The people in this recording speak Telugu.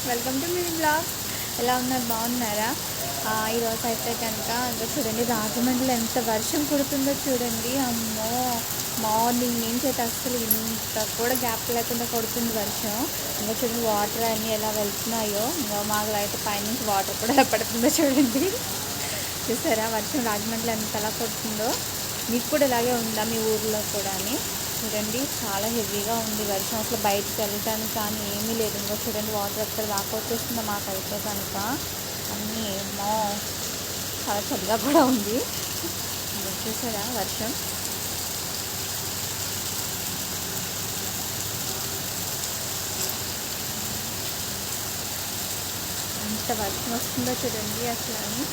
Welcome to me blog. ఎలా ఉన్నారు, బాగున్నారా? ఈరోజు అయితే కనుక ఇంకా చూడండి, రాజమండ్రిలో ఎంత వర్షం కుడుతుందో చూడండి. అమ్మో, మార్నింగ్ నుంచి అయితే అసలు ఇంత కూడా గ్యాప్ లేకుండా కొడుతుంది వర్షం. ఇంకా చూడండి వాటర్ అన్నీ ఎలా వెళ్తున్నాయో. ఇంకా మాకు అయితే పైనుంచి వాటర్ కూడా ఎలా పడుతుందో చూడండి. చూసారా వర్షం రాజమండ్రిలో ఎంతలా కొడుతుందో? మీకు కూడా ఇలాగే ఉందా మీ ఊర్లో కూడా అని? చూడండి చాలా హెవీగా ఉంది వర్షం, అసలు బయటకు వెళ్ళటానికి కానీ ఏమీ లేదు. ఇంకా చూడండి వాటర్ ఎక్కడ దాకా వచ్చేస్తుందో మాకైతే కనుక. అన్నీ ఏమో చాలా చల్లగా కూడా ఉంది. చూసారా వర్షం ఎంత వర్షం వస్తుందో చూడండి అసలు అని.